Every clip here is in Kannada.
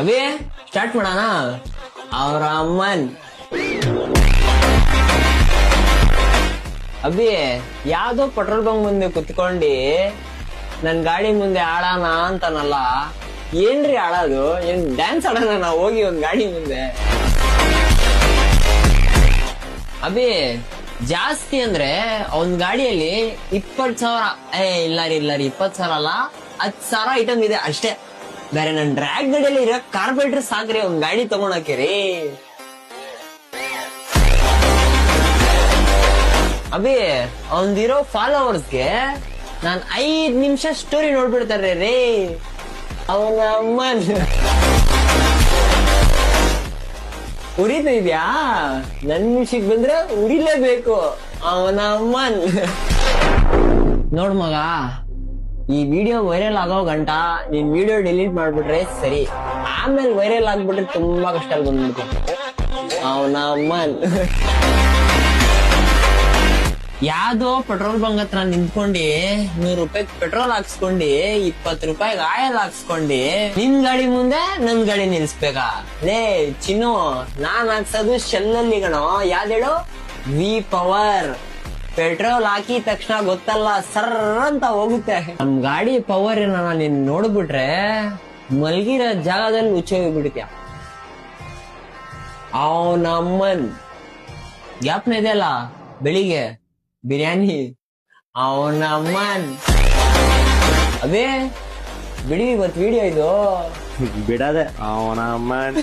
ಅಭಿ ಸ್ಟಾರ್ಟ್ ಮಾಡೋಣ. ಅವ್ರ ಅಮ್ಮನ್ ಅಭಿ ಯಾವ್ದೋ ಪೆಟ್ರೋಲ್ ಬಂಕ್ ಮುಂದೆ ಕುತ್ಕೊಂಡಿ ನನ್ ಗಾಡಿ ಮುಂದೆ ಆಡೋಣ ಅಂತಾನಲ್ಲ, ಏನ್ರಿ ಆಡೋದು? ಏನ್ ಡ್ಯಾನ್ಸ್ ಆಡೋಣ ನಾವು ಹೋಗಿ ಒಂದ್ ಗಾಡಿ ಮುಂದೆ? ಅಭಿ ಜಾಸ್ತಿ ಅಂದ್ರೆ ಒಂದ್ ಗಾಡಿಯಲ್ಲಿ 20,000 ಇಲ್ಲ ರೀ 20,000 ಅಲ್ಲ, 10,000 ಐಟಮ್ ಇದೆ ಅಷ್ಟೇ. ಬೇರೆ ನನ್ ಡ್ರ್ಯಾಗ್ ಗಾಡಿಯಲ್ಲಿ ಇರೋ ಕಾರ್ಪೊರೇಟರ್ ಸಾಕ್ರಿ ಒಂದ್ ಗಾಡಿ ತಗೊಂಡಾಕಿರಿ. ಅಭಿ ಒಂದಿರೋ ಫಾಲೋವರ್ಸ್ಗೆ ನಾನ್ 5 ನಿಮಿಷ ಸ್ಟೋರಿ ನೋಡ್ಬಿಡ್ತಾರೆ ರೀ. ಅವನ ಅಮ್ಮನ್ ಉರಿತಾ ಇದ್ಯಾ? ನನ್ ವಿಷಯಕ್ ಬಂದ್ರೆ ಉರಿಲೇಬೇಕು. ಅವನ ಅಮ್ಮನ್ ನೋಡ್ ಮಗ, ಈ ವಿಡಿಯೋ ವೈರಲ್ ಆಗೋ ಗಂಟ ನೀನ್ ವಿಡಿಯೋ ಡಿಲೀಟ್ ಮಾಡ್ಬಿಟ್ರೆ ಸರಿ, ಆಮೇಲೆ ವೈರಲ್ ಆಗ್ಬಿಟ್ರೆ ತುಂಬಾ ಕಷ್ಟ ಬಂದ್ಬಿಡ್ತು. ಅವನ ಅಮ್ಮನ್ ಯಾವ್ದೋ ಪೆಟ್ರೋಲ್ ಬಂಕ್ ಹತ್ರ ನಿಂತ್ಕೊಂಡಿ 100 ರೂಪಾಯಿ ಪೆಟ್ರೋಲ್ ಹಾಕ್ಸ್ಕೊಂಡಿ 20 ರೂಪಾಯಿಗೆ ಆಯಲ್ ಹಾಕ್ಸ್ಕೊಂಡಿ ನಿನ್ ಗಾಡಿ ಮುಂದೆ ನನ್ ಗಾಡಿ ನಿಲ್ಸ್ಬೇಕಾ? ಲೇ ಚಿನ್ನು, ನಾನ್ ಹಾಕ್ಸೋದು ಶೆಲ್ಲಲ್ಲಿ ಗಣೋ. ಯಾವ್ದೇಳು? V power. ಪೆಟ್ರೋಲ್ ಹಾಕಿದ ತಕ್ಷಣ ಗೊತ್ತಲ್ಲ ಸರ್ ಅಂತ ಹೋಗುತ್ತೆ. ನಮ್ ಗಾಡಿ ಪವರ್ ನೀನ್ ನೋಡ್ಬಿಟ್ರೆ ಮಲ್ಗಿರೋ ಜಾಗದಲ್ಲಿ ಹುಚ್ಚೋಗ್ಬಿಡ್ತೀಯ. ಅವನಮ್ಮನ್ ಗ್ಯಾಪ್ನ ಇದೆಯಲ್ಲ ಬೆಳಿಗ್ಗೆ ಬಿರಿಯಾನಿ. ಅವನಮ್ಮನ್ ಅದೇ ಬಿಡಿ, ಇವತ್ತು ವಿಡಿಯೋ ಇದು ಬಿಡದೆ. ಅವನಮ್ಮನ್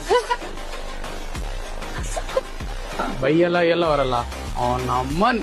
ಬೈಯಲ್ಲ ಎಲ್ಲ ಅವರಲ್ಲ ಅವನಮ್ಮನ್